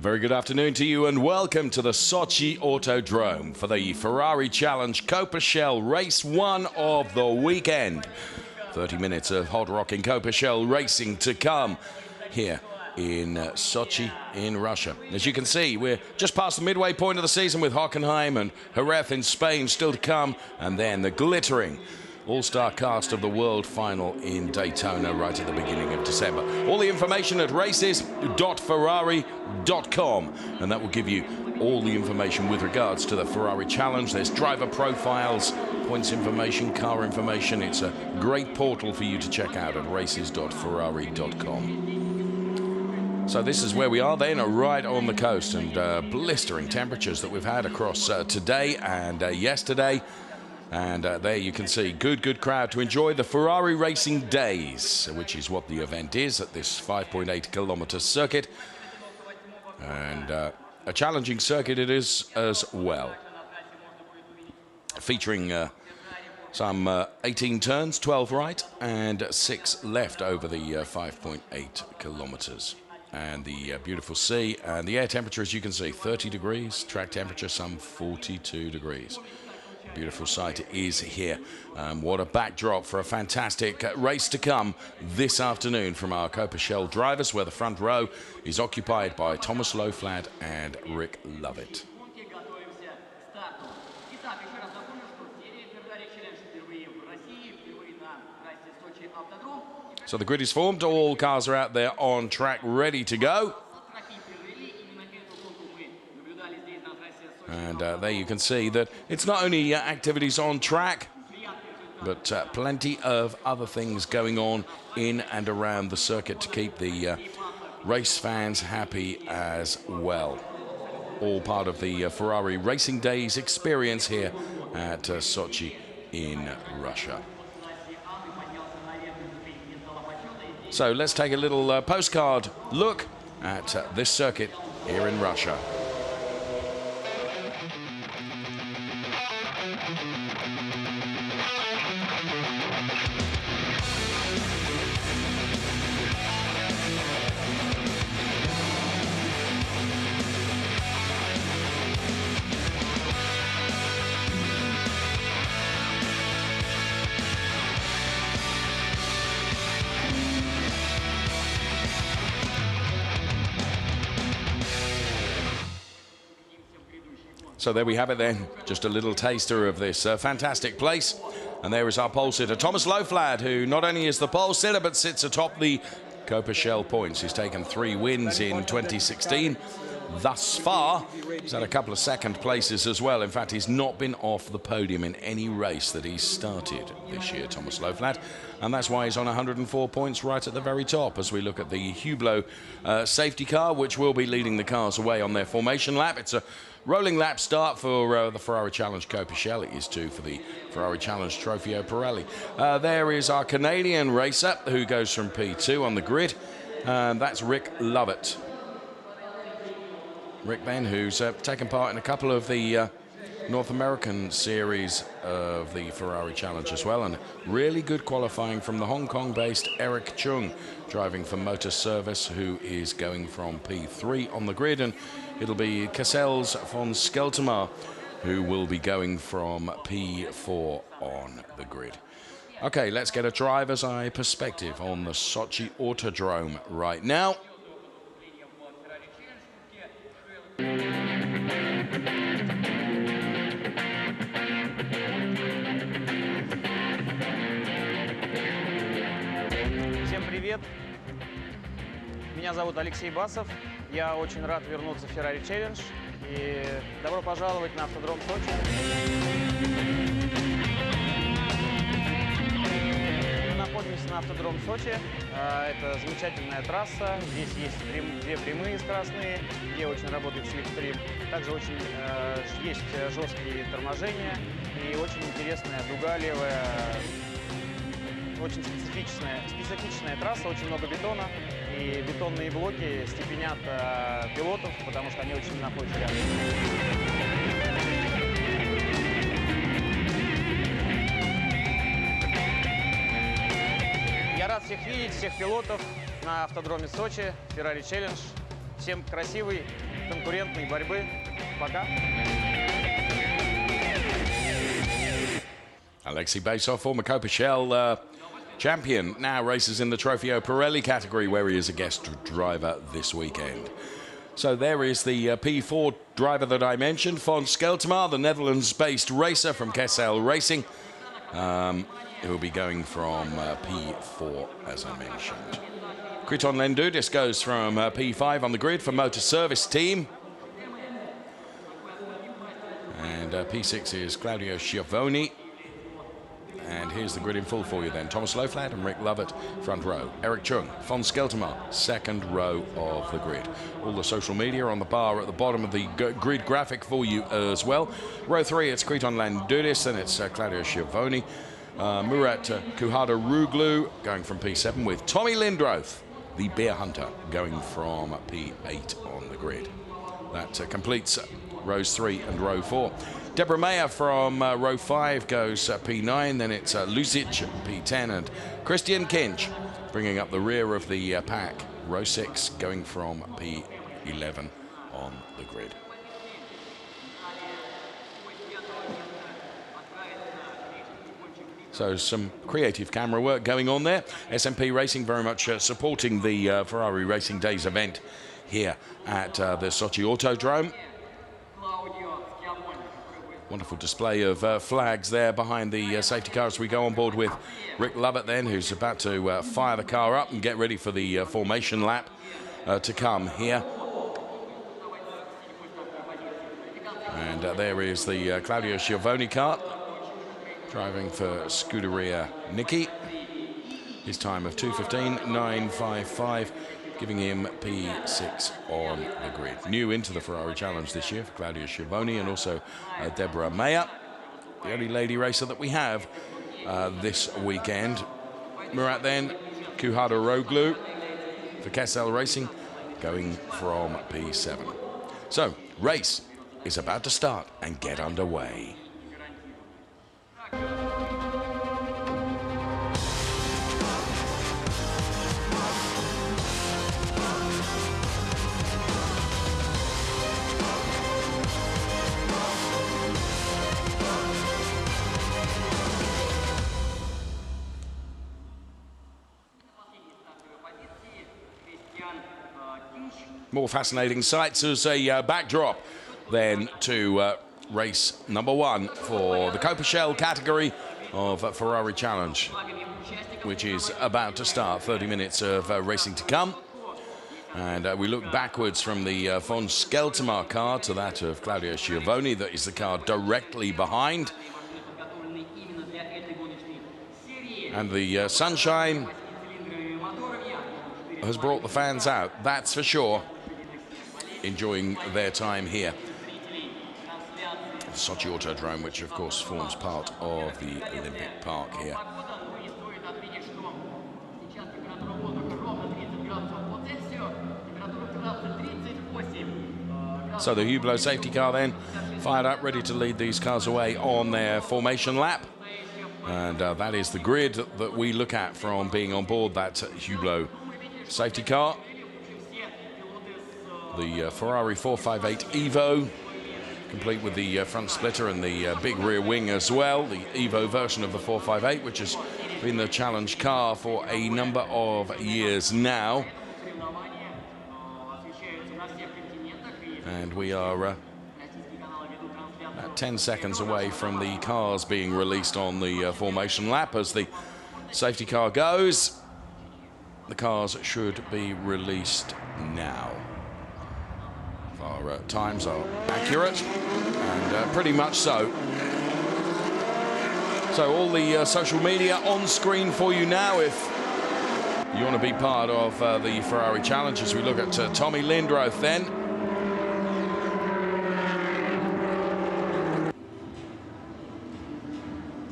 very good afternoon to you and welcome to the Sochi Autodrome for the Ferrari Challenge CoppaShell Race 1 of the weekend. 30 minutes of hot rocking CoppaShell racing to come here in Sochi in Russia. As you can see, we're just past the midway point of the season with Hockenheim and Jerez in Spain still to come, and then the glittering all-star cast of the World Final in Daytona right at the beginning of December. All the information at races.ferrari.com, and that will give you all the information with regards to the Ferrari Challenge. There's driver profiles, points information, car information. It's a great portal for you to check out at races.ferrari.com. So this is where we are then, right on the coast, and blistering temperatures that we've had across today and yesterday. And there you can see, good crowd to enjoy the Ferrari Racing Days, which is what the event is at this 5.8 kilometer circuit. And a challenging circuit it is as well. Featuring some 18 turns, 12 right and 6 left over the 5.8 kilometers. And the beautiful sea and the air temperature, as you can see, 30 degrees, track temperature some 42 degrees. Beautiful sight it is here. What a backdrop for a fantastic race to come this afternoon from our CoppaShell drivers, where the front row is occupied by Thomas Loflad and Rick Lovett. So the grid is formed, all cars are out there on track ready to go. And there you can see that it's not only activities on track, but plenty of other things going on in and around the circuit to keep the race fans happy as well. All part of the Ferrari Racing Days experience here at Sochi in Russia. So let's take a little postcard look at this circuit here in Russia. So there we have it then, just a little taster of this fantastic place. And there is our pole sitter, Thomas Loflad, who not only is the pole sitter, but sits atop the CoppaShell points. He's taken 3 wins in 2016. Thus far, he's had a couple of second places as well. In fact, he's not been off the podium in any race that he's started this year, Thomas Loflad. And that's why he's on 104 points right at the very top as we look at the Hublot safety car, which will be leading the cars away on their formation lap. It's a rolling lap start for the Ferrari Challenge CoppaShell. It is too for the Ferrari Challenge Trofeo Pirelli. There is our Canadian racer who goes from P2 on the grid. And that's Rick Lovett. Rick then, who's taken part in a couple of the North American series of the Ferrari Challenge as well, and really good qualifying from the Hong Kong-based Eric Chung, driving for Motor Service, who is going from P3 on the grid, and it'll be Cassels von Skeltemar who will be going from P4 on the grid. Okay, let's get a driver's eye perspective on the Sochi Autodrome right now. Всем привет! Меня зовут Алексей Басов. Я очень рад вернуться в Ferrari Challenge. И добро пожаловать на автодром Сочи. Мы находимся на автодром Сочи. Это замечательная трасса. Здесь есть 2 прямые скоростные, где очень работает слипстрим. Также очень есть жесткие торможения и очень интересная дуга левая. Очень специфичная трасса, очень много бетона. И бетонные блоки степенят пилотов, потому что они очень находятся рядом. Я рад всех видеть, всех пилотов на автодроме Сочи, Ferrari Challenge. Всем красивой, конкурентной борьбы. Пока. Alexei Basov, former CoppaShell champion, now races in the Trofeo Pirelli category, where he is a guest driver this weekend. So there is the P4 driver that I mentioned, Von Skeltema, the Netherlands-based racer from CoppaShell Racing. He'll be going from P4, as I mentioned. Kriton Lendudis goes from P5 on the grid for Motor Service Team. And P6 is Claudio Schiavoni. And here's the grid in full for you then. Thomas Loflad and Rick Lovett, front row. Eric Chung, Von Skeltema, second row of the grid. All the social media on the bar at the bottom of the grid graphic for you as well. Row 3, it's Kriton Lendudis, and it's Claudio Schiavoni. Murat Kuhada-Ruglu going from P7 with Tommy Lindroth, the Beer Hunter, going from P8 on the grid. That completes rows 3 and row 4. Deborah Mayer from row 5 goes P9, then it's Lucic P10 and Christian Kinch bringing up the rear of the pack. Row 6 going from P11 on the grid. So some creative camera work going on there. SMP Racing very much supporting the Ferrari Racing Days event here at the Sochi Autodrome. Wonderful display of flags there behind the safety car as we go on board with Rick Lovett then, who's about to fire the car up and get ready for the formation lap to come here. And there is the Claudio Schiavoni car driving for Scuderia Nicky. His time of 2:15.955, giving him P6 on the grid. New into the Ferrari Challenge this year for Claudio Schiavoni and also Deborah Mayer, the only lady racer that we have this weekend. Murat then, Kuhada-Roglu for CoppaShell Racing, going from P7. So, race is about to start and get underway. More fascinating sights as a backdrop then to race number 1 for the CoppaShell category of Ferrari Challenge, which is about to start. 30 minutes of racing to come. And we look backwards from the Von Skeltema car to that of Claudio Schiavoni. That is the car directly behind. And the sunshine has brought the fans out, that's for sure, enjoying their time here. The Sochi Autodrome, which of course forms part of the Olympic Park here. So the Hublot safety car then fired up, ready to lead these cars away on their formation lap. And that is the grid that we look at from being on board that Hublot safety car. The Ferrari 458 Evo, complete with the front splitter and the big rear wing as well. The Evo version of the 458, which has been the challenge car for a number of years now. And we are about 10 seconds away from the cars being released on the formation lap as the safety car goes. The cars should be released now. Our times are accurate, and pretty much so. So all the social media on screen for you now if you want to be part of the Ferrari Challenge as we look at Tommy Lindroth then.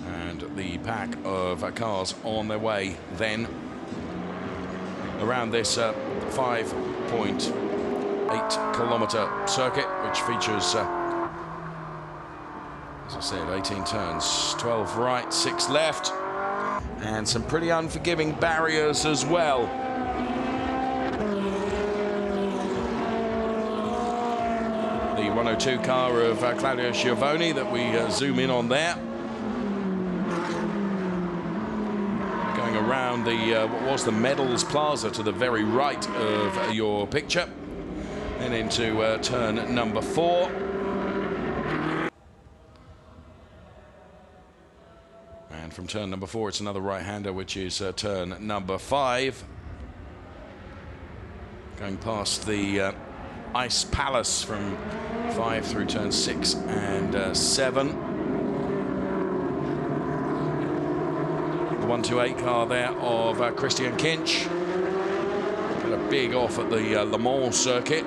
And the pack of cars on their way then around this 5.8-kilometre circuit, which features, as I said, 18 turns, 12 right, 6 left, and some pretty unforgiving barriers as well. the 102 car of Claudio Schiavone that we zoom in on there. Going around the what was the Medals Plaza to the very right of your picture. Then into turn number 4. And from turn number 4, it's another right-hander, which is turn number 5. Going past the Ice Palace from 5 through turn 6 and 7. The 128 car there of Christian Kinch. Got a big off at the Le Mans circuit.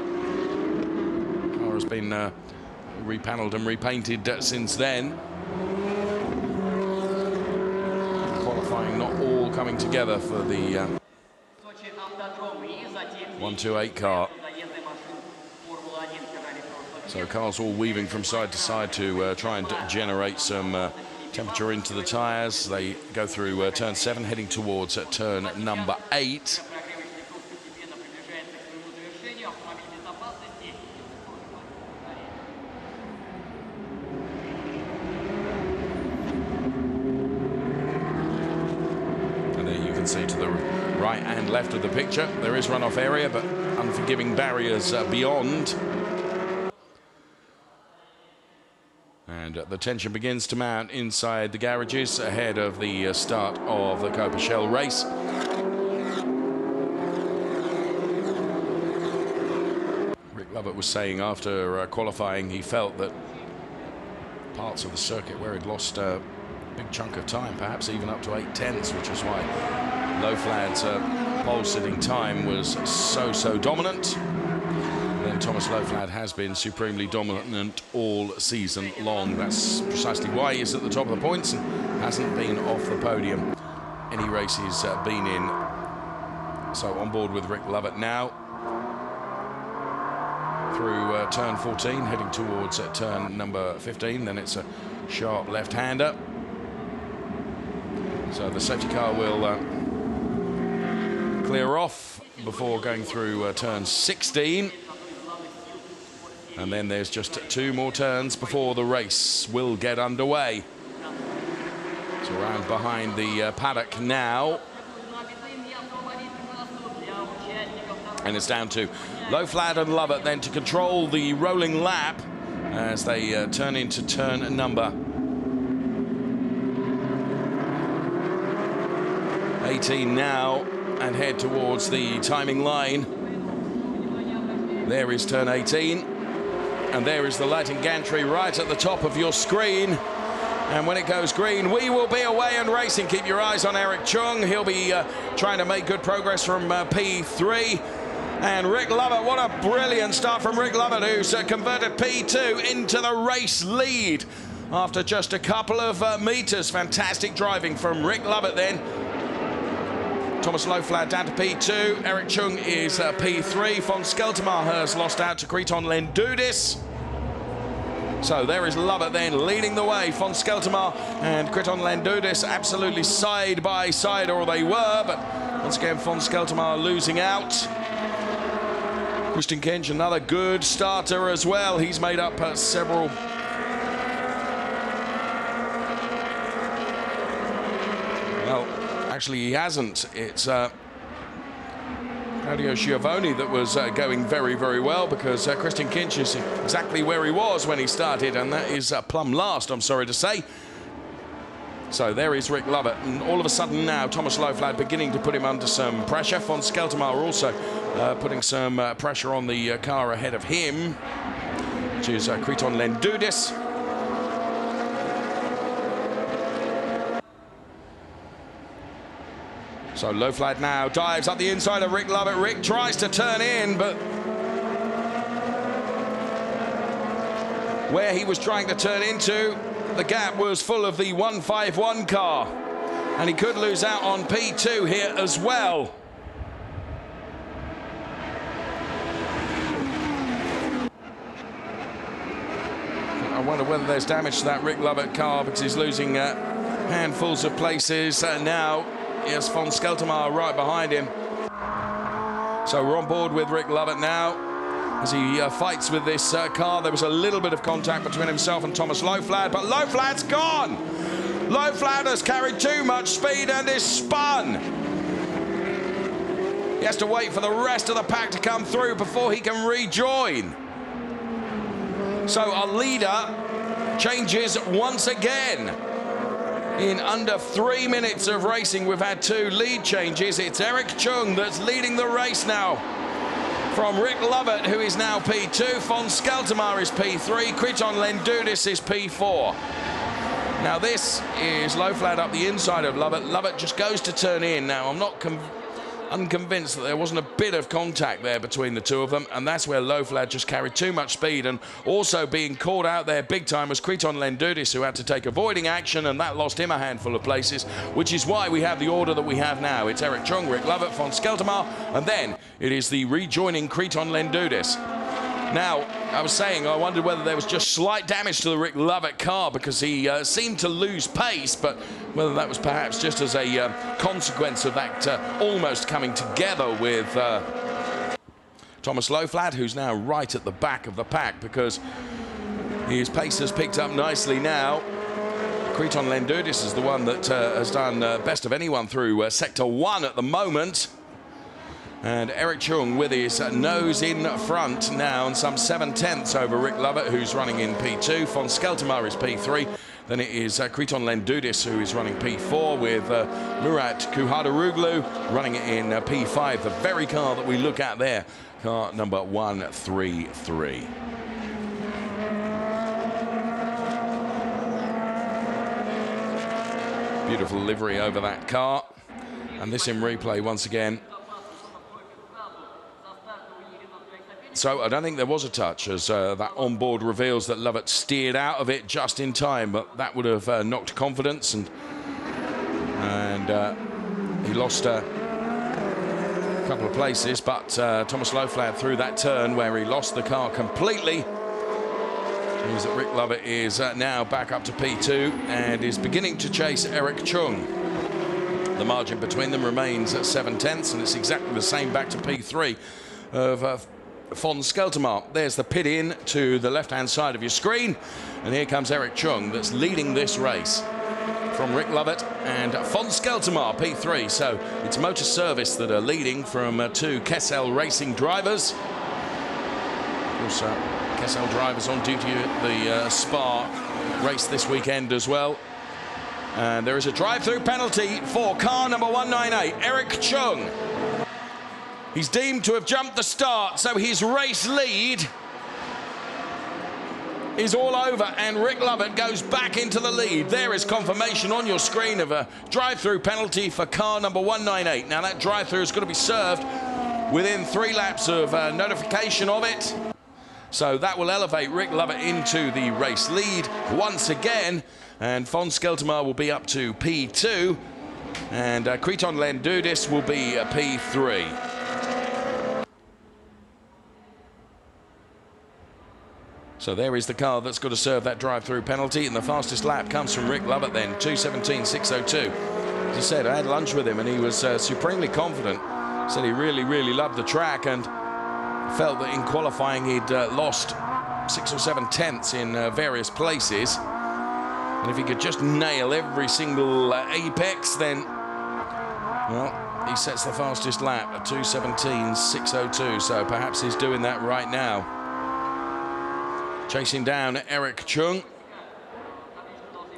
Car has been repanelled and repainted since then. Qualifying not all coming together for the 128 car. So cars all weaving from side to side to try and generate some temperature into the tyres. They go through turn 7, heading towards turn number 8. And there you can see to the right and left of the picture, there is runoff area, but unforgiving barriers beyond. And the tension begins to mount inside the garages ahead of the start of the CoppaShell race. Rick Lovett was saying after qualifying he felt that parts of the circuit where he'd lost a big chunk of time, perhaps even up to 8/10ths, which is why Loflad's pole sitting time was so dominant. Then Thomas Loflad has been supremely dominant all season long. That's precisely why he is at the top of the points and hasn't been off the podium any race he's been in. So on board with Rick Lovett now through turn 14, heading towards turn number 15. Then it's a sharp left-hander. So the safety car will clear off before going through turn 16. And then there's just 2 more turns before the race will get underway. So around behind the paddock now. And it's down to Loflad and Lovett then to control the rolling lap as they turn into turn number 18 now and head towards the timing line. There is turn 18. And there is the lighting gantry right at the top of your screen. And when it goes green, we will be away and racing. Keep your eyes on Eric Chung. He'll be trying to make good progress from P3. And Rick Lovett, what a brilliant start from Rick Lovett, who's converted P2 into the race lead after just a couple of meters. Fantastic driving from Rick Lovett then. Thomas Loflad down to P2. Eric Chung is P3. Von Skeltermar has lost out to Kriton Lendudis. So there is Lovett then leading the way. Von Skeltermar and Kriton Lendudis absolutely side by side, or they were, but once again Von Skeltermar losing out. Christian Kinch, another good starter as well. He's made up several actually, he hasn't. It's Claudio Schiavone that was going very well, because Christian Kinch is exactly where he was when he started, and that is plumb last, I'm sorry to say. So there is Rick Lovett, and all of a sudden now Thomas Loflad beginning to put him under some pressure. Von Skeltermar also putting some pressure on the car ahead of him, which is Kriton Lendudis. So Loflad now dives up the inside of Rick Lovett. Rick tries to turn in, but where he was trying to turn into, the gap was full of the 151 car. And he could lose out on P2 here as well. I wonder whether there's damage to that Rick Lovett car, because he's losing handfuls of places now. Yes, Von Skeltermar right behind him. So we're on board with Rick Lovett now. as he fights with this car. There was a little bit of contact between himself and Thomas Loflad, but Loflad's gone. Loflad has carried too much speed and is spun. He has to wait for the rest of the pack to come through before he can rejoin. So our leader changes once again. In under 3 minutes of racing, we've had 2 lead changes. It's Eric Chung that's leading the race now, from Rick Lovett, who is now P2. Von Skeltermar is P3. Kriton Lendudis is P4. Now this is Loflad up the inside of Lovett. Lovett just goes to turn in. Now I'm not unconvinced that there wasn't a bit of contact there between the two of them, and that's where Loflad just carried too much speed, and also being caught out there big time was Kriton Lendudis, who had to take avoiding action, and that lost him a handful of places, which is why we have the order that we have now. It's Eric Chung, Rick Lovett, Von Skeltermar, and then it is the rejoining Kriton Lendudis. Now, I was saying I wondered whether there was just slight damage to the Rick Lovett car because he seemed to lose pace, but whether that was perhaps just as a consequence of that almost coming together with Thomas Loflad, who's now right at the back of the pack because his pace has picked up nicely now. Kriton Lendudis is the one that has done best of anyone through Sector 1 at the moment. And Eric Chung with his nose in front now, and some 7/10 over Rick Lovett, who's running in P2. Von Skeltermar is P3. Then it is Kriton Lendudis, who is running P4, with Murat Kuhadaroglu running in P5. The very car that we look at there, car number 133. Beautiful livery over that car. And this in replay once again. So I don't think there was a touch, as that onboard reveals that Lovett steered out of it just in time, but that would have knocked confidence, and he lost a couple of places. But Thomas Loflad through that turn where he lost the car completely means that Rick Lovett is now back up to P2 and is beginning to chase Eric Chung. The margin between them remains at 7/10, and it's exactly the same back to P3 of Von Skeltermar. There's the pit in to the left-hand side of your screen, and here comes Eric Chung that's leading this race from Rick Lovett and Von Skeltermar, P3. So it's Motor Service that are leading from 2 CoppaShell Racing drivers. Of course, CoppaShell drivers on duty at the Spa race this weekend as well. And there is a drive-through penalty for car number 198, Eric Chung. He's deemed to have jumped the start, so his race lead is all over, and Rick Lovett goes back into the lead. There is confirmation on your screen of a drive-through penalty for car number 198. Now that drive-through is going to be served within 3 laps of notification of it. So that will elevate Rick Lovett into the race lead once again, and Von Skeltermar will be up to P2, and Kriton Lendudis will be P3. So there is the car that's got to serve that drive-through penalty, and the fastest lap comes from Rick Lovett then, 2:17.602. As I said, I had lunch with him, and he was supremely confident. Said he really, really loved the track, and felt that in qualifying he'd lost 6 or 7 tenths in various places. And if he could just nail every single apex, then, well, he sets the fastest lap at 2:17.602. So perhaps he's doing that right now. Chasing down Eric Chung.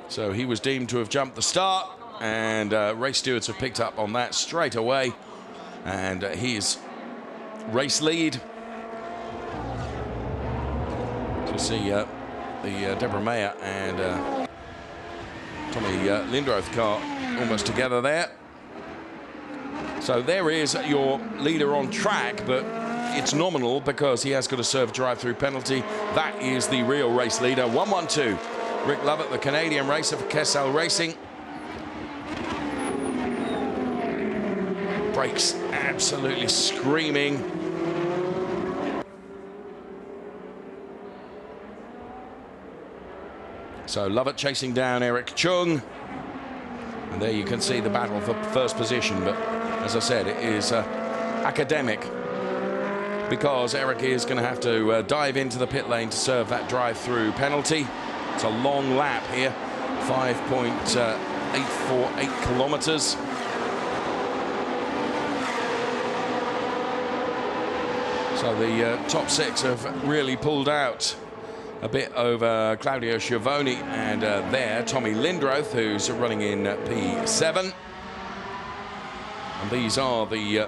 So he was deemed to have jumped the start, and race stewards have picked up on that straight away. And his race lead. To see the Deborah Mayer and Tommy Lindroth car almost together there. So there is your leader on track, but it's nominal because he has got a serve drive-through penalty. That is the real race leader. 1-1-2. Rick Lovett, the Canadian racer for CoppaShell Racing. Brakes absolutely screaming. So Lovett chasing down Eric Chung. And there you can see the battle for first position. But as I said, it is academic because Eric is going to have to dive into the pit lane to serve that drive-through penalty. It's a long lap here, 5.848 kilometers. So the top six have really pulled out a bit over Claudio Schiavone and there Tommy Lindroth, who's running in P7. And these are the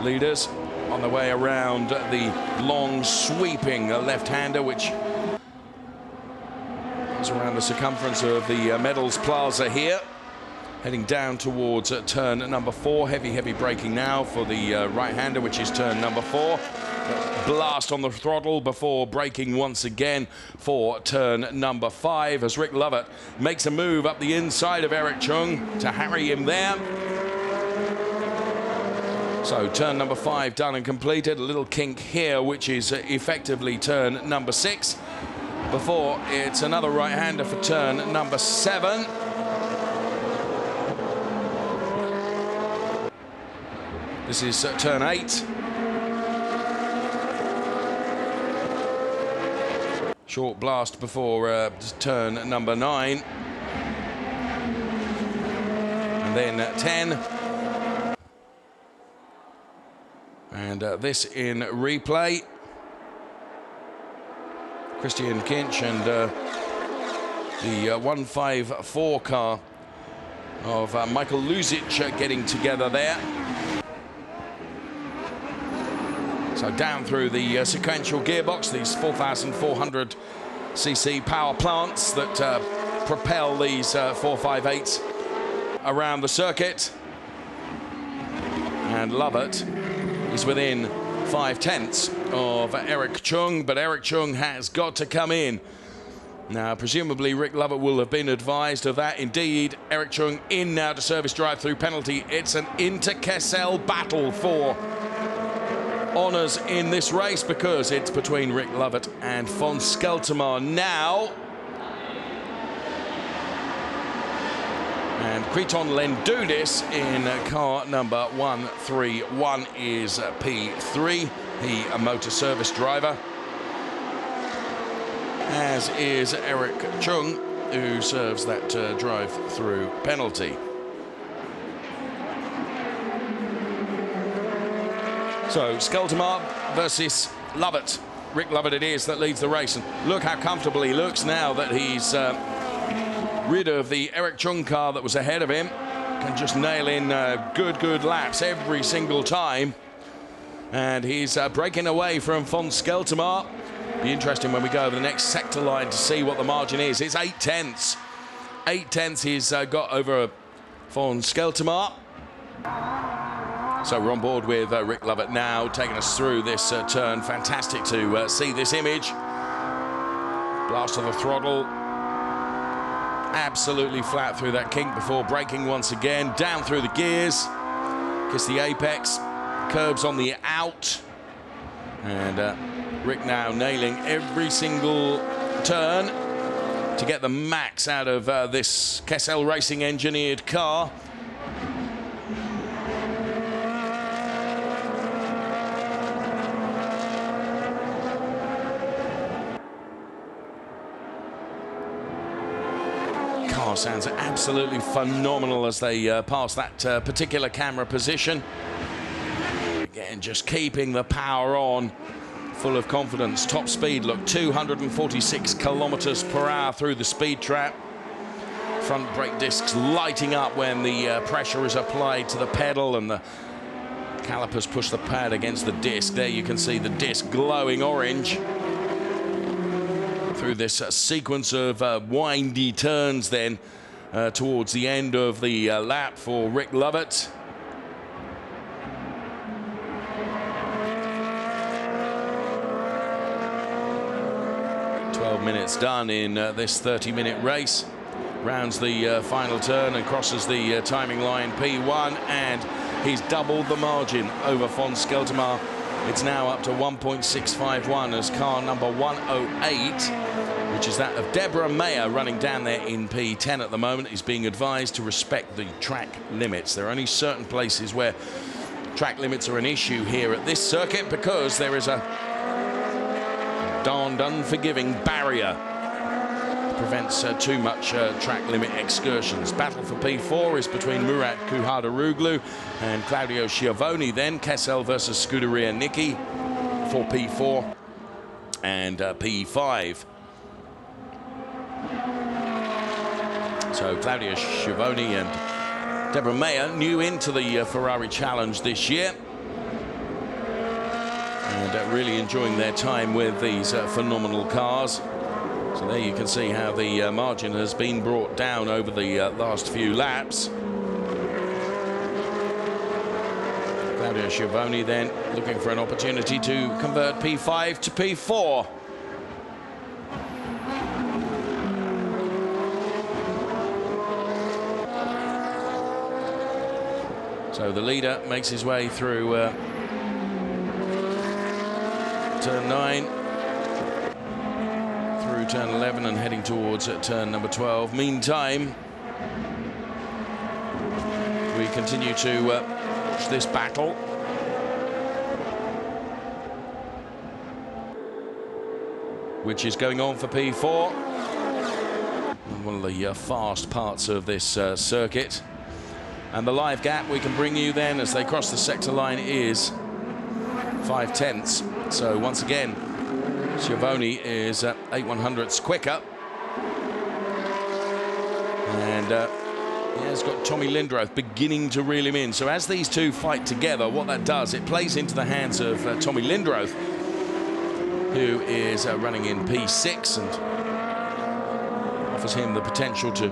leaders on the way around the long sweeping left-hander, which is around the circumference of the Medals Plaza here. Heading down towards turn number 4. Heavy braking now for the right-hander, which is turn number 4. Blast on the throttle before braking once again for turn number 5 as Rick Lovett makes a move up the inside of Eric Chung to harry him there. So turn number 5 done and completed. A little kink here, which is effectively turn number 6. Before it's another right-hander for turn number 7. This is turn 8. Short blast before turn number 9. And then 10. And this in replay. Christian Kinch and the 154 car of Michael Luzic getting together there. So down through the sequential gearbox, these 4,400 cc power plants that propel these 458s around the circuit. And Lovett is within 5/10 of Eric Chung, but Eric Chung has got to come in. Now, presumably, Rick Lovett will have been advised of that. Indeed, Eric Chung in now to service drive-through penalty. It's an inter-Kessel battle for honours in this race because it's between Rick Lovett and von Skeltermar now. And Kriton Lendudis in car number 131 is P3. He a motor service driver, as is Eric Chung, who serves that drive-through penalty. So Skeltermar versus Lovett. Rick Lovett it is that leads the race. And look how comfortable he looks now that he's rid of the Eric Chung car that was ahead of him. Can just nail in good laps every single time. And he's breaking away from von Skeltermar. Be interesting when we go over the next sector line to see what the margin is. It's 8/10. 8/10 he's got over von Skeltermar. So we're on board with Rick Lovett now, taking us through this turn. Fantastic to see this image. Blast of the throttle. Absolutely flat through that kink before braking once again. Down through the gears. Kiss the apex. Curbs on the out. And Rick now nailing every single turn to get the max out of this Kessel Racing engineered car. Car sounds absolutely phenomenal as they pass that particular camera position. Again, just keeping the power on, full of confidence. Top speed, look, 246 kilometers per hour through the speed trap. Front brake discs lighting up when the pressure is applied to the pedal and the calipers push the pad against the disc. There you can see the disc glowing orange. Through this sequence of windy turns then towards the end of the lap for Rick Lovett. Minutes done in this 30-minute race. Rounds the final turn and crosses the timing line P1, and he's doubled the margin over von Skeltermar. It's now up to 1.651 as car number 108, which is that of Deborah Mayer, running down there in P10 at the moment, is being advised to respect the track limits. There are only certain places where track limits are an issue here at this circuit because there is a darned unforgiving barrier that prevents too much track limit excursions. Battle for P4 is between Murat Kuhadaroglu and Claudio Schiavone. Then Kessel versus Scuderia Niki for P4 and P5. So Claudio Schiavone and Deborah Mayer new into the Ferrari Challenge this year, and really enjoying their time with these phenomenal cars. So there you can see how the margin has been brought down over the last few laps. Claudio Schiavone then looking for an opportunity to convert P5 to P4. So the leader makes his way through turn 9, through turn 11 and heading towards turn number 12. Meantime, we continue to watch this battle. Which is going on for P4. One of the fast parts of this circuit. And the live gap we can bring you then as they cross the sector line is 5/10. So once again, Schiavone is 8/100ths quicker. And he has got Tommy Lindroth beginning to reel him in. So as these two fight together, what that does, it plays into the hands of Tommy Lindroth, who is running in P6 and offers him the potential to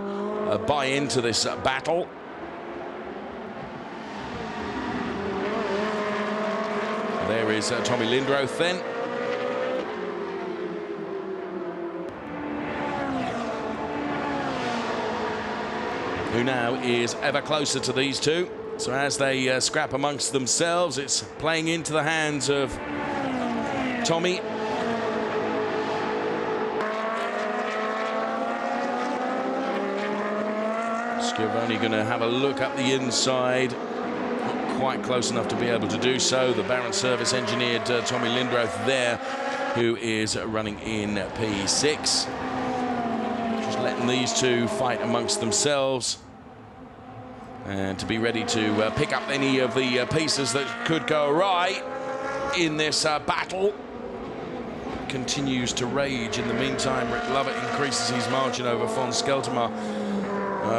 buy into this battle. There is Tommy Lindroth then. Who now is ever closer to these two. So as they scrap amongst themselves, it's playing into the hands of Tommy. Schiavone going to have a look up the inside. Quite close enough to be able to do so. The Baron service engineered Tommy Lindroth there, who is running in P6. Just letting these two fight amongst themselves and to be ready to pick up any of the pieces that could go awry in this battle. Continues to rage. In the meantime, Rick Lovett increases his margin over von Skelterma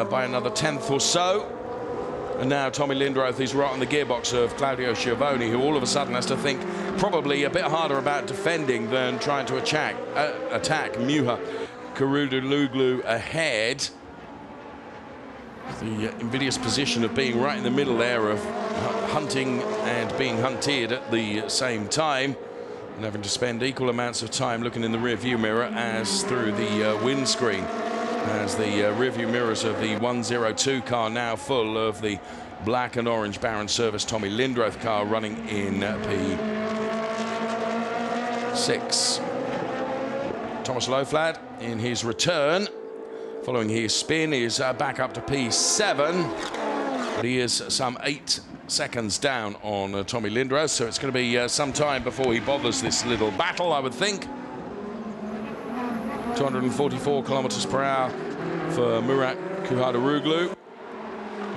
by another 1/10 or so. And now Tommy Lindroth is right on the gearbox of Claudio Schiavone, who all of a sudden has to think probably a bit harder about defending than trying to attack Muha Kuhadaroglu ahead. The invidious position of being right in the middle there, of hunting and being hunted at the same time, and having to spend equal amounts of time looking in the rear view mirror as through the windscreen. As the rearview mirrors of the 102 car now full of the black and orange Baron service Tommy Lindroth car running in P6. Thomas Loflad in his return, following his spin, is back up to P7, but he is some 8 seconds down on Tommy Lindroth, so it's going to be some time before he bothers this little battle, I would think. 244 kilometers per hour for Murat Kuhadaroglu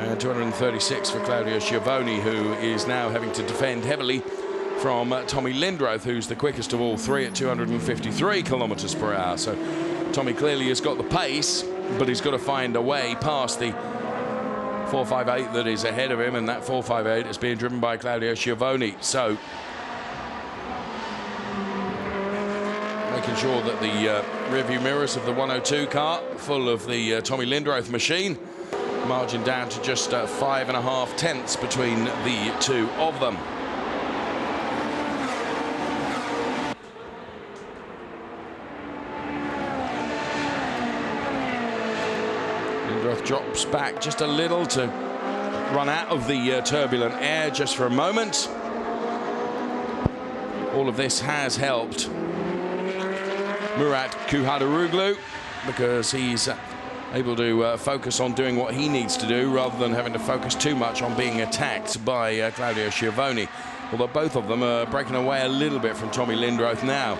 and 236 for Claudio Schiavone, who is now having to defend heavily from Tommy Lindroth, who's the quickest of all three at 253 kilometers per hour. So Tommy clearly has got the pace, but he's got to find a way past the 458 that is ahead of him, and that 458 is being driven by Claudio Schiavone. So making sure that the rearview mirrors of the 102 car, full of the Tommy Lindroth machine, margin down to just 5.5 between the two of them. Lindroth drops back just a little to run out of the turbulent air just for a moment. All of this has helped Murat Kuhadaroglu, because he's able to focus on doing what he needs to do rather than having to focus too much on being attacked by Claudio Schiavone. Although both of them are breaking away a little bit from Tommy Lindroth now.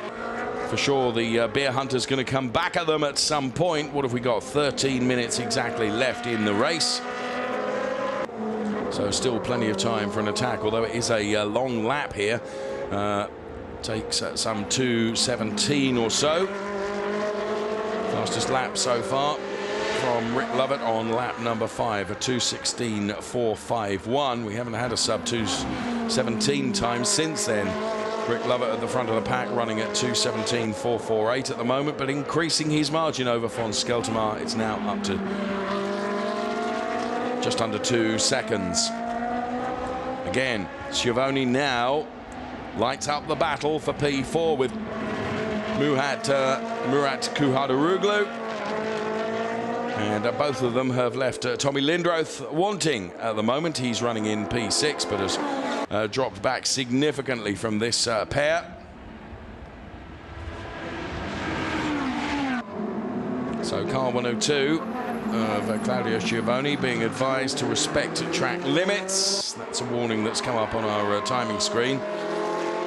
For sure, the beer hunter's going to come back at them at some point. What have we got? 13 minutes exactly left in the race. So still plenty of time for an attack, although it is a long lap here. Takes some 2:17 or so. Fastest lap so far from Rick Lovett on lap number 5, a 2:16.451. We haven't had a sub 2:17 time since then. Rick Lovett at the front of the pack running at 2:17.448 at the moment, but increasing his margin over Fons Skeltermar. It's now up to just under 2 seconds. Again, Schiavone now lights up the battle for P4 with Murat Kuhadaroglu. And both of them have left Tommy Lindroth wanting at the moment. He's running in P6, but has dropped back significantly from this pair. So car 102 of Claudio Schiavone being advised to respect track limits. That's a warning that's come up on our timing screen.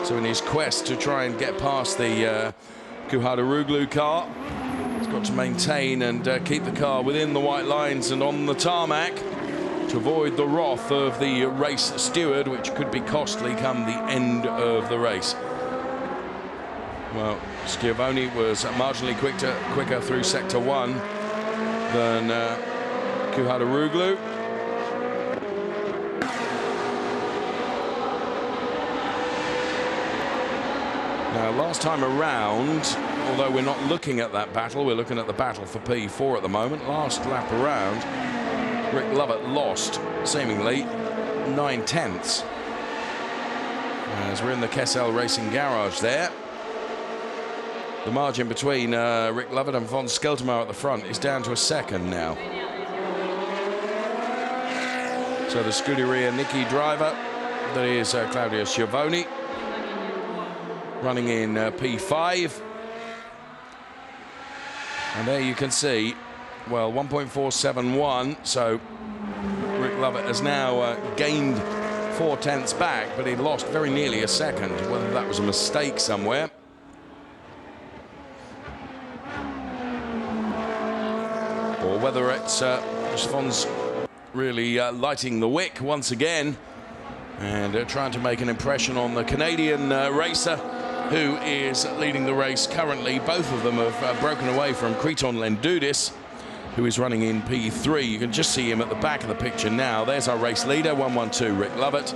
So in his quest to try and get past the Kuhadaroglu car, he's got to maintain and keep the car within the white lines and on the tarmac to avoid the wrath of the race steward, which could be costly come the end of the race. Well, Schiavone was marginally quicker through sector 1 than Kuhadaroglu. Now, last time around, although we're not looking at that battle, we're looking at the battle for P4 at the moment. Last lap around, Rick Lovett lost, seemingly, 9/10. As we're in the Kessel Racing Garage there. The margin between Rick Lovett and Fons Skeltermar at the front is down to a second now. So the Scuderia Nicky driver, that is Claudio Schiavone, running in P5. And there you can see, well, 1.471. So Rick Lovett has now gained 4/10 back, but he lost very nearly a second. Whether that was a mistake somewhere, or whether it's Fons really lighting the wick once again and trying to make an impression on the Canadian racer who is leading the race currently. Both of them have broken away from Kriton Lendoudis, who is running in P3. You can just see him at the back of the picture now. There's our race leader, 112 Rick Lovett.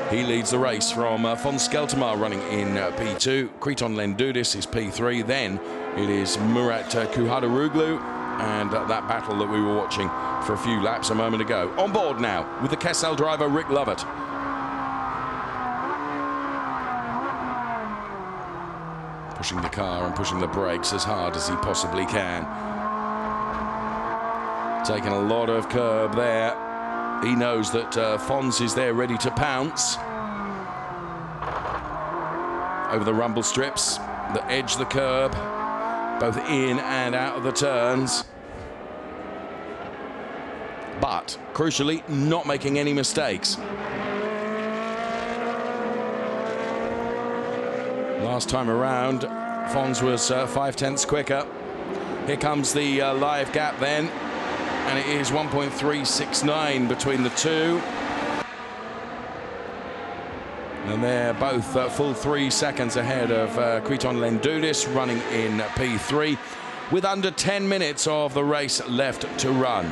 He leads the race from Fons Skeltermar running in P2. Kriton Lendoudis is P3. Then it is Murat Kuhadaroglu and that battle that we were watching for a few laps a moment ago. On board now with the Kessel driver Rick Lovett. Pushing the car and pushing the brakes as hard as he possibly can. Taking a lot of curb there. He knows that Fons is there ready to pounce over the rumble strips that edge the curb, both in and out of the turns. But, crucially, not making any mistakes. Last time around, Fons was 5/10 quicker. Here comes the live gap then, and it is 1.369 between the two. And they're both full 3 seconds ahead of Kriton Lendoudis running in P3 with under 10 minutes of the race left to run.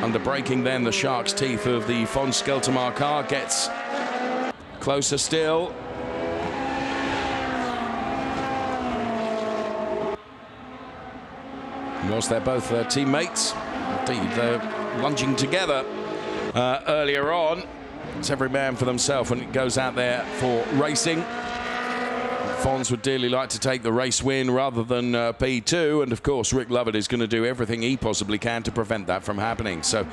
Under braking then, the shark's teeth of the Fons Skeltermar car gets closer still. Whilst they're both teammates, indeed they're lunging together earlier on. It's every man for themselves when it goes out there for racing. Fons would dearly like to take the race win rather than P2, and of course Rick Lovett is going to do everything he possibly can to prevent that from happening. So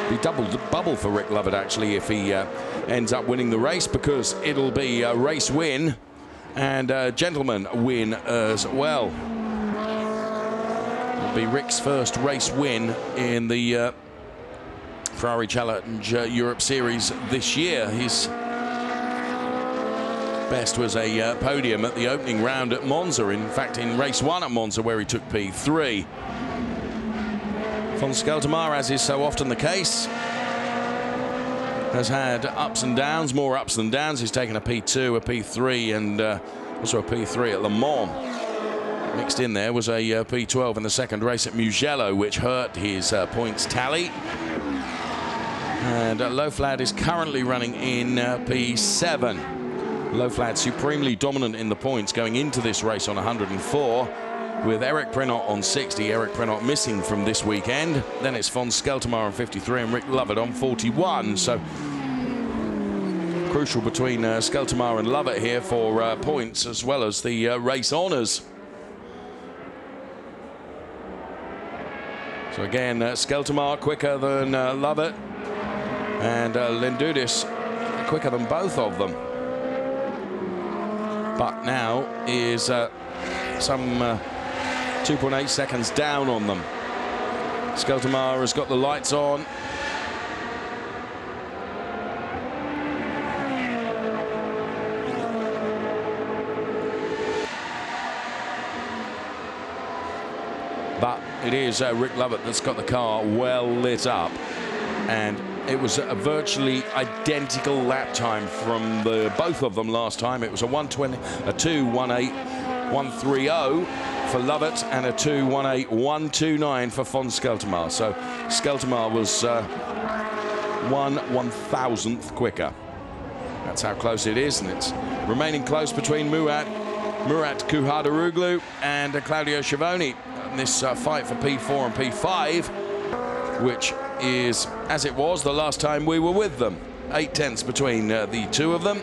be double bubble for Rick Lovett actually if he ends up winning the race, because it'll be a race win and a gentleman win as well. It'll be Rick's first race win in the Ferrari Challenge Europe Series this year. His best was a podium at the opening round at Monza, in fact in race 1 at Monza, where he took P3. Von Skeltermaar, as is so often the case, has had ups and downs, more ups than downs. He's taken a P2, a P3, and also a P3 at Le Mans. Mixed in there was a P12 in the second race at Mugello, which hurt his points tally. And Loflad is currently running in P7. Loflad supremely dominant in the points going into this race on 104, with Eric Prenot on 60. Eric Prenot missing from this weekend. Then it's Von Skeltermaar on 53 and Rick Lovett on 41. So crucial between Skeltermaar and Lovett here for points, as well as the race honours. So again, Skeltermaar quicker than Lovett, and Lindudis quicker than both of them. But now is some 2.8 seconds down on them. Skeltermaar has got the lights on. But it is Rick Lovett that's got the car well lit up. And it was a virtually identical lap time from both of them last time. It was a 1:20, a 2:18, 1:30 for Lovett, and a 2:18, 1:29 for Von Skeltermaar. So Skeltermaar was 1/1000th quicker. That's how close it is, and it's remaining close between Murat Kuhadaroglu and Claudio Schiavone. And this fight for P4 and P5, which is as it was the last time we were with them. 8/10 between the two of them.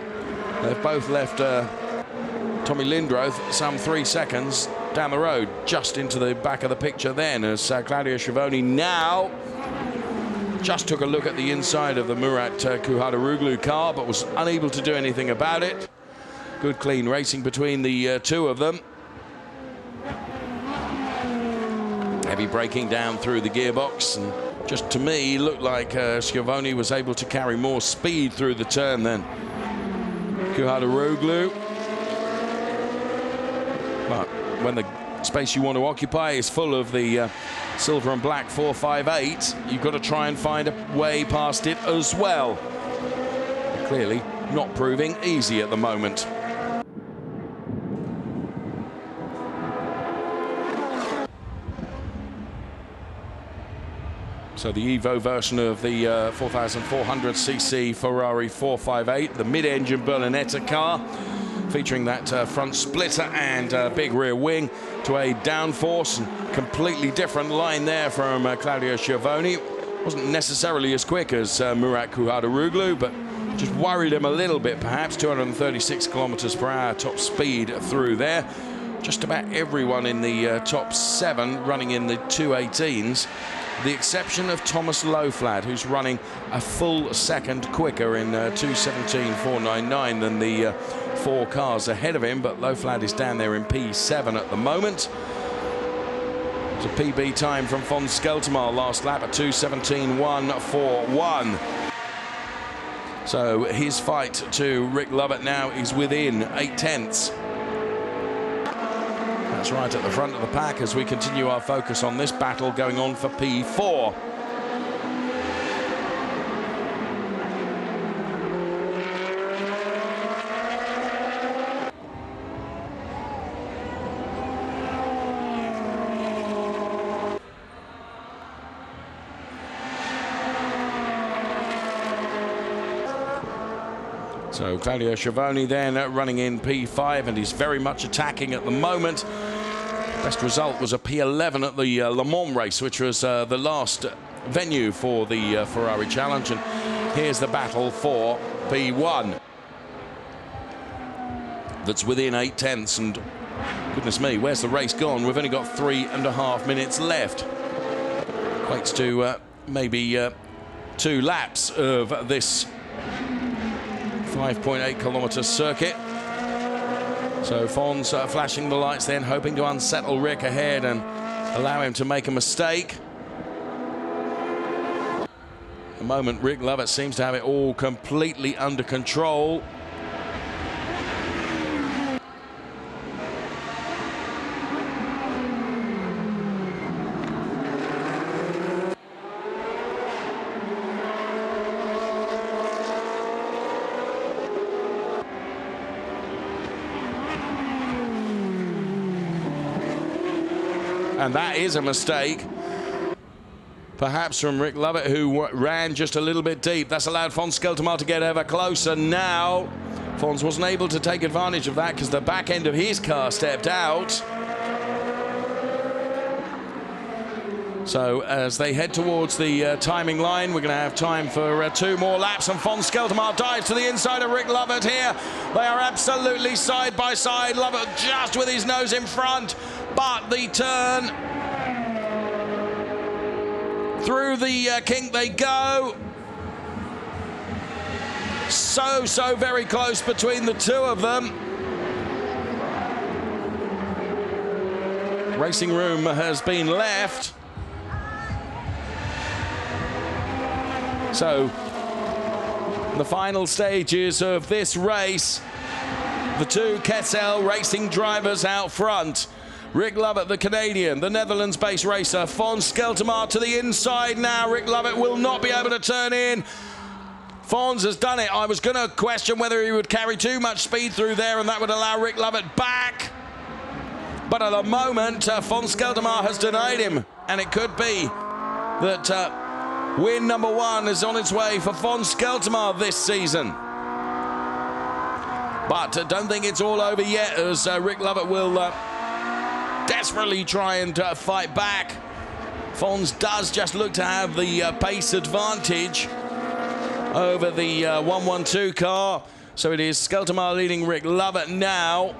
They've both left Tommy Lindroth some 3 seconds down the road, just into the back of the picture then, as Claudio Schiavone now just took a look at the inside of the Murat Kuhadaroglu car, but was unable to do anything about it. Good clean racing between the two of them. Heavy braking down through the gearbox, and just to me looked like Schiavone was able to carry more speed through the turn than Kuhadaroglu. But when the space you want to occupy is full of the silver and black 458, you've got to try and find a way past it as well. Clearly not proving easy at the moment. So the Evo version of the 4,400cc Ferrari 458, the mid-engine Berlinetta car, featuring that front splitter and big rear wing to a downforce, and completely different line there from Claudio Schiavone. Wasn't necessarily as quick as Murat Kuhadaroglu, but just worried him a little bit perhaps. 236 kilometers per hour top speed through there. Just about everyone in the top 7 running in the 218s. The exception of Thomas Loflad, who's running a full second quicker in 2:17.499 than the 4 cars ahead of him, but Loflad is down there in P7 at the moment. It's a PB time from Von Skeltermaar last lap at 2:17.141. So his fight to Rick Lovett now is within 8/10. That's right at the front of the pack as we continue our focus on this battle going on for P4. So Claudio Schiavone then running in P5, and he's very much attacking at the moment. Best result was a P11 at the Le Mans race, which was the last venue for the Ferrari Challenge. And here's the battle for P1. That's within 8/10, and goodness me, where's the race gone? We've only got 3.5 minutes left. Equates to maybe 2 laps of this 5.8 kilometer circuit. So Fons flashing the lights then, hoping to unsettle Rick ahead and allow him to make a mistake. At the moment, Rick Lovett seems to have it all completely under control. And that is a mistake, perhaps from Rick Lovett, who ran just a little bit deep. That's allowed Fons Skeltermaar to get ever closer. Now, Fons wasn't able to take advantage of that because the back end of his car stepped out. So as they head towards the timing line, we're going to have time for 2 more laps, and Fons Skeltermaar dives to the inside of Rick Lovett here. They are absolutely side by side. Lovett just with his nose in front, but the turn through the kink they go. So very close between the two of them. Racing room has been left. So, the final stages of this race, the 2 CoppaShell racing drivers out front. Rick Lovett, the Canadian, the Netherlands-based racer. Fons Skeltermaar to the inside now. Rick Lovett will not be able to turn in. Fons has done it. I was going to question whether he would carry too much speed through there and that would allow Rick Lovett back. But at the moment, Fons Skeltermaar has denied him. And it could be that win number 1 is on its way for Fons Skeltermaar this season. But don't think it's all over yet, as Rick Lovett will desperately try and fight back. Fons does just look to have the pace advantage over the 112 car. So it is Skeltermaar leading Rick Lovett now.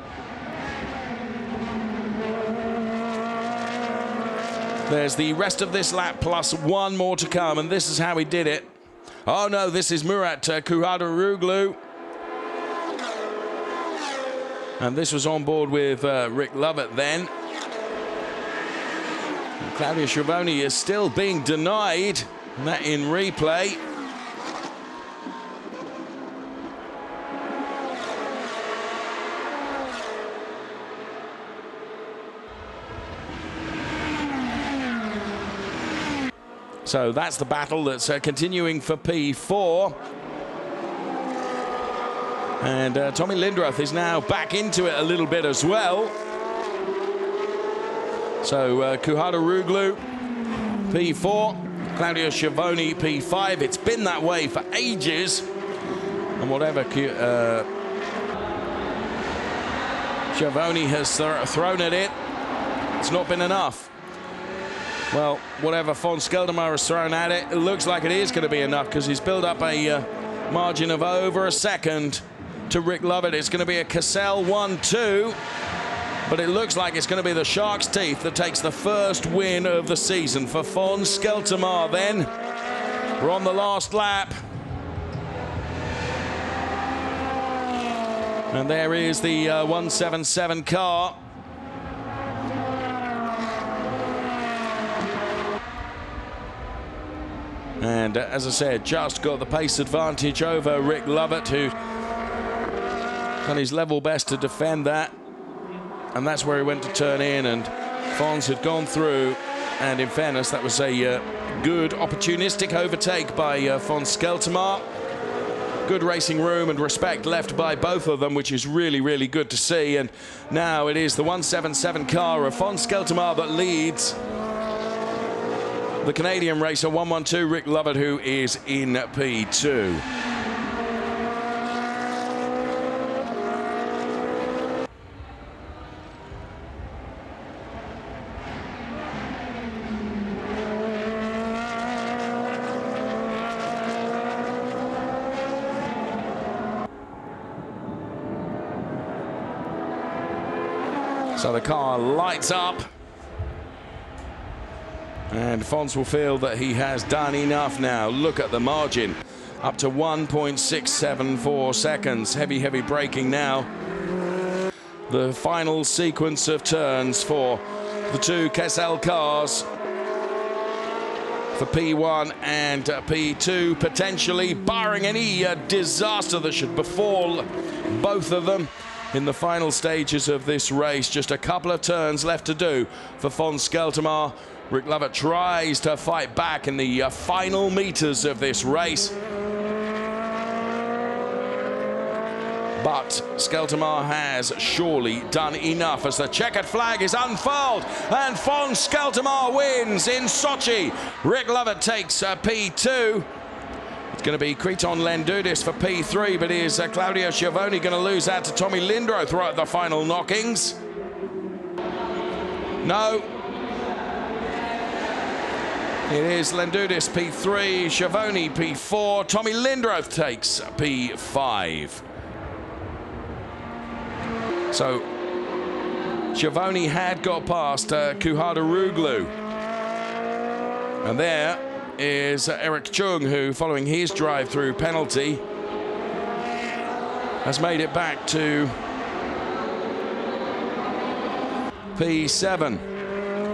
There's the rest of this lap plus 1 more to come, and this is how he did it. Oh no, this is Murat Kuhadaroglu. And this was on board with Rick Lovett then. Claudio Schiavone is still being denied, and that in replay. So that's the battle that's continuing for P4. And Tommy Lindroth is now back into it a little bit as well. So Kuhadaroglu, P4, Claudio Schiavone, P5. It's been that way for ages. And whatever Schiavone has thrown at it, it's not been enough. Well, whatever Fons Skeltermaar has thrown at it, it looks like it is going to be enough, because he's built up a margin of over a second to Rick Lovett. It's going to be a CoppaShell 1-2. But it looks like it's going to be the Shark's Teeth that takes the first win of the season for Fons Skeltermaar then. We're on the last lap. And there is the 177 car. And as I said, just got the pace advantage over Rick Lovett, who done his level best to defend that. And that's where he went to turn in, and Fons had gone through. And in fairness, that was a good opportunistic overtake by Fons Skeltermaar. Good racing room and respect left by both of them, which is really, really good to see. And now it is the 177 car of Fons Skeltermaar that leads the Canadian racer 112, Rick Lovett, who is in P2. So the car lights up, and Fons will feel that he has done enough now. Look at the margin, up to 1.674 seconds. Heavy braking now. the final sequence of turns for the two CoppaShell cars for P1 and P2, potentially barring any disaster that should befall both of them in the final stages of this race. Just a couple of turns left to do for von Skeltermaar. Rick Lovett tries to fight back in the final meters of this race. But Skeltermaar has surely done enough as the checkered flag is unfurled and von Skeltermaar wins in Sochi. Rick Lovett takes P2. It's going to be Kriton Lendudis for P3, but is Claudio Schiavone going to lose out to Tommy Lindroth right at the final knockings? No. It is Lendudis P3, Schiavone P4, Tommy Lindroth takes P5. So Schiavone had got past Kuhardaruglu. And there is Eric Chung, who, following his drive-through penalty, has made it back to P7.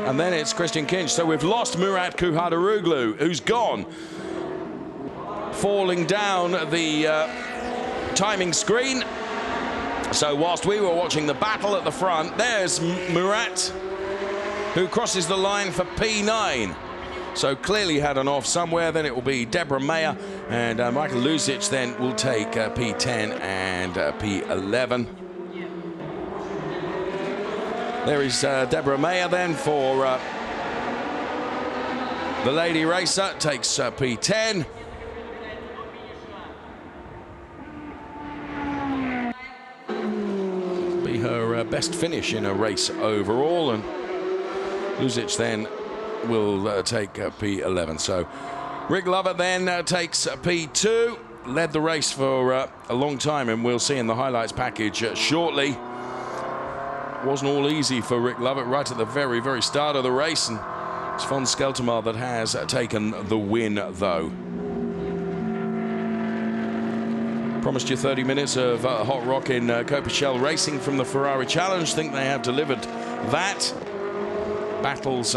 And then it's Christian Kinch. So we've lost Murat Kuhardaruglu, who's gone, falling down the timing screen. So whilst we were watching the battle at the front, there's Murat, who crosses the line for P9. So clearly had an off somewhere. Then it will be Deborah Mayer, and Michael Luzic then will take P10 and P11. There is Deborah Mayer then for the lady racer, takes P10. Be her best finish in a race overall, and Luzic then will take P11. So Rick Lovett then takes P2, led the race for a long time, and we'll see in the highlights package shortly. Wasn't all easy for Rick Lovett right at the very, very start of the race, and it's von Skeltermaar that has taken the win, though. Promised you 30 minutes of hot rock in CoppaShell racing from the Ferrari Challenge. Think they have delivered that. Battles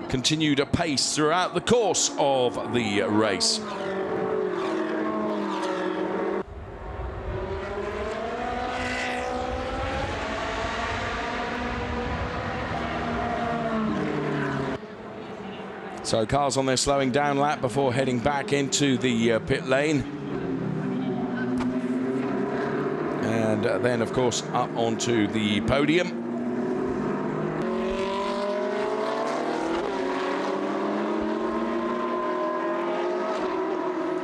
continued apace throughout the course of the race. So cars on their slowing down lap before heading back into the pit lane. And then, of course, up onto the podium.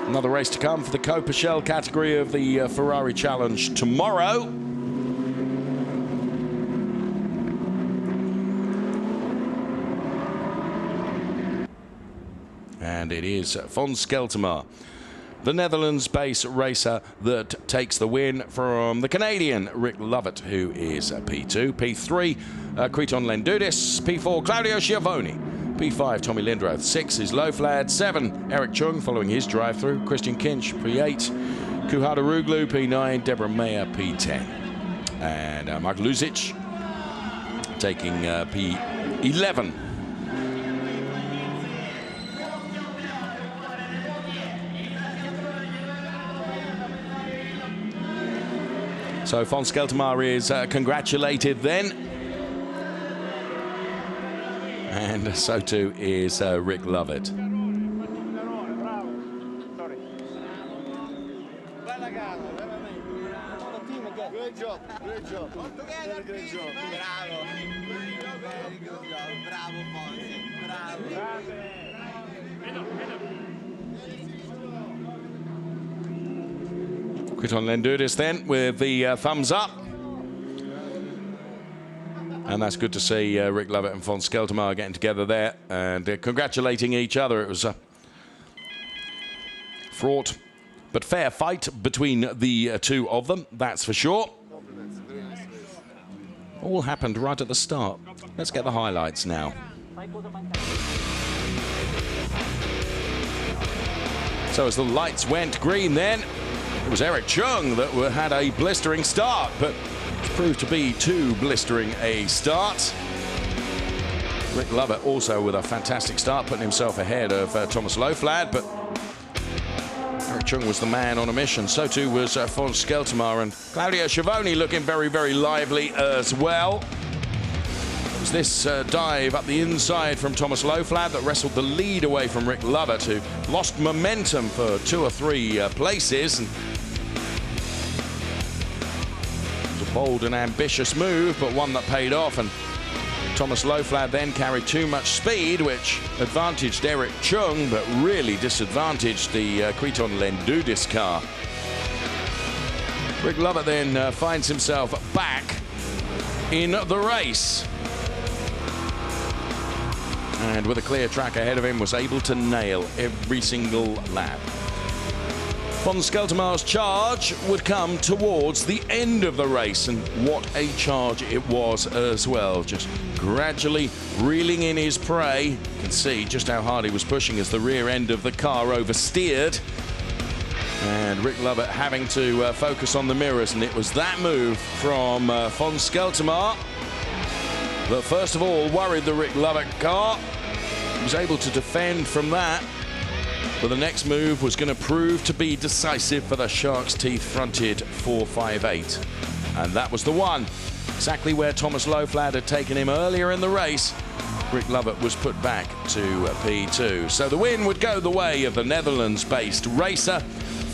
Another race to come for the CoppaShell category of the Ferrari Challenge tomorrow. And it is von Skeltermaar, the Netherlands-based racer, that takes the win from the Canadian Rick Lovett, who is P2. P3, Kriton Lendudis. P4, Claudio Schiavone. P5, Tommy Lindroth. 6 is Loflad. 7, Eric Chung, following his drive-through. Christian Kinch, P8. Kuhardaruglu, P9. Deborah Mayer, P10. And Michael Luzic taking P11. So von Skeltermaar is congratulated then. And so too is Rick Lovett. Great job, great job. Great job. Bravo. Very good job. Bravo, Fonzie. Bravo. Kriton Lendudis then with the thumbs up. And that's good to see Rick Lovett and von Skeltermaar getting together there and congratulating each other. It was a fraught but fair fight between the two of them, that's for sure. All happened right at the start. Let's get the highlights now. So as the lights went green then, it was Eric Chung that had a blistering start, but proved to be too blistering a start. Rick Lovett also with a fantastic start, putting himself ahead of Thomas Loflad, but Eric Chung was the man on a mission. So too was Fons Skeltermar, and Claudio Schiavone looking very, very lively as well. It was this dive up the inside from Thomas Loflad that wrestled the lead away from Rick Lovett, who lost momentum for 2 or 3 places. And it was a bold and ambitious move, but one that paid off. And Thomas Loflad then carried too much speed, which advantaged Eric Chung, but really disadvantaged the Kriton Lendudis car. Rick Lovett then finds himself back in the race. And with a clear track ahead of him, was able to nail every single lap. Von Skeltermar's charge would come towards the end of the race, and what a charge it was as well. Just gradually reeling in his prey. You can see just how hard he was pushing as the rear end of the car oversteered. And Rick Lovett having to focus on the mirrors, and it was that move from Von Skeltermar that first of all worried the Rick Lovett car. He was able to defend from that, but the next move was going to prove to be decisive for the Shark's Teeth fronted 458. And that was the one. Exactly where Thomas Loflad had taken him earlier in the race, Rick Lovett was put back to P2. So the win would go the way of the Netherlands-based racer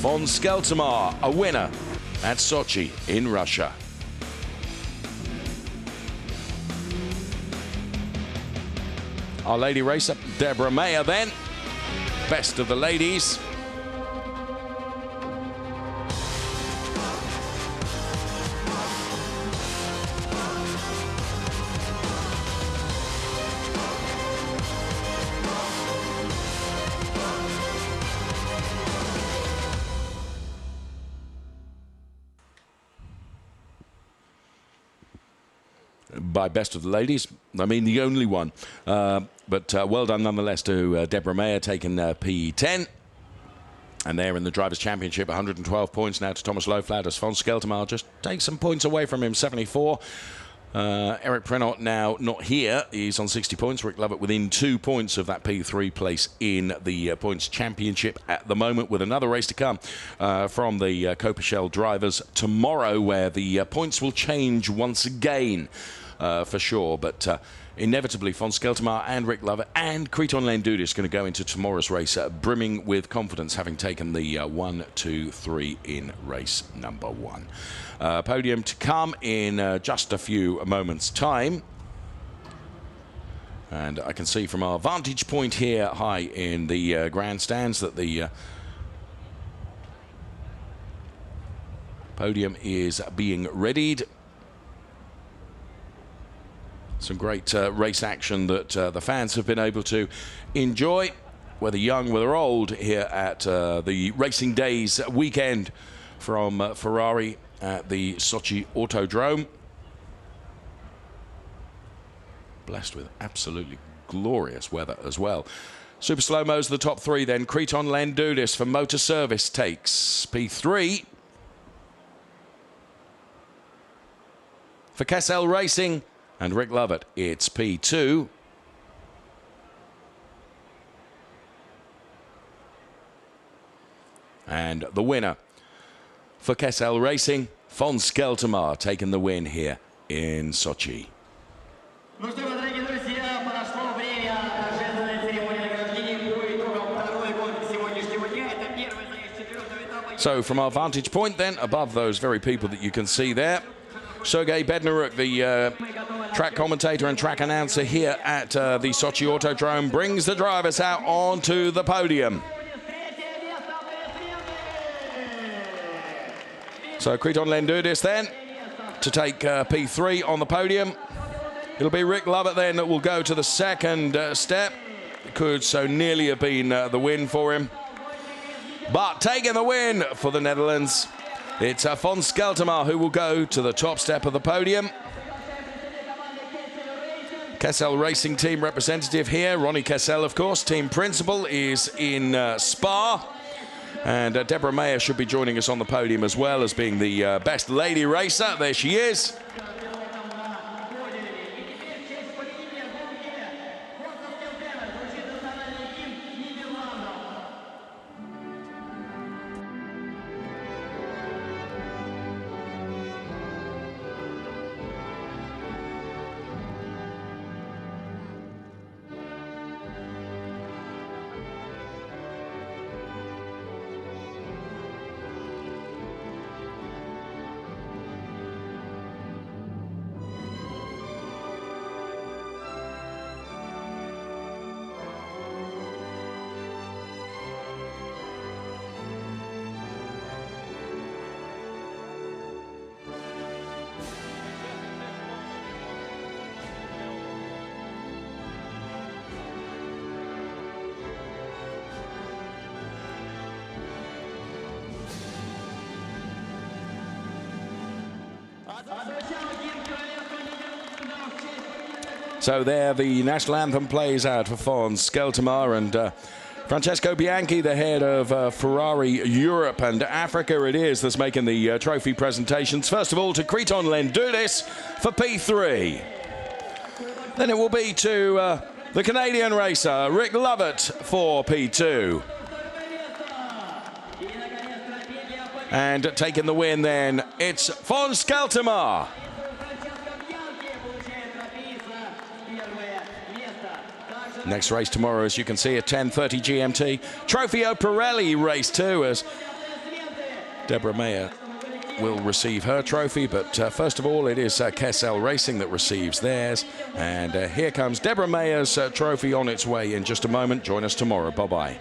Von Skeltermar, a winner at Sochi in Russia. Our lady racer, Deborah Mayer then. Best of the ladies. By best of the ladies, I mean the only one. But well done nonetheless to Deborah Mayer, taking P10. And there in the Drivers' Championship, 112 points now to Thomas Loflad as Von Skeltermar just takes some points away from him, 74. Eric Prenot now not here. He's on 60 points. Rick Lovett within 2 points of that P3 place in the Points Championship at the moment, with another race to come from the CoppaShell drivers tomorrow, where the points will change once again for sure. But inevitably, Von Skeltermar and Rick Lovett and Kriton Lendudis going to go into tomorrow's race brimming with confidence, having taken the 1, 2, 3 in race number 1. Podium to come in just a few moments' time. And I can see from our vantage point here high in the grandstands that the podium is being readied. Some great race action that the fans have been able to enjoy, whether young, whether old, here at the Racing Days weekend from Ferrari at the Sochi Autodrome. Blessed with absolutely glorious weather as well. Super slow-mos the top 3 then. Kriton Lendudis for Motor Service takes P3. For Kessel Racing and Rick Lovett, it's P2. And the winner for Kessel Racing, Von Skeltermar, taking the win here in Sochi. So from our vantage point then, above those very people that you can see there, Sergei Bednaruk, the track commentator and track announcer here at the Sochi Autodrome, brings the drivers out onto the podium. So Kriton Lendudis then to take P3 on the podium. It'll be Rick Lovett then that will go to the second step. It could so nearly have been the win for him. But taking the win for the Netherlands, it's Von Skeltermar who will go to the top step of the podium. Kessel Racing Team representative here, Ronnie Kessel, of course. Team principal is in Spa. And Deborah Mayer should be joining us on the podium as well as being the best lady racer. There she is. So there the national anthem plays out for Fons Skeltermar and Francesco Bianchi, the head of Ferrari Europe and Africa it is that's making the trophy presentations. First of all to Kriton Lendudis for P3. Then it will be to the Canadian racer Rick Lovett for P2. And taking the win then, it's Fons Skeltermar. Next race tomorrow, as you can see, at 10:30 GMT. Trofeo Pirelli race 2 as Deborah Mayer will receive her trophy. But first of all, it is CoppaShell Racing that receives theirs. And here comes Deborah Mayer's trophy on its way in just a moment. Join us tomorrow. Bye-bye.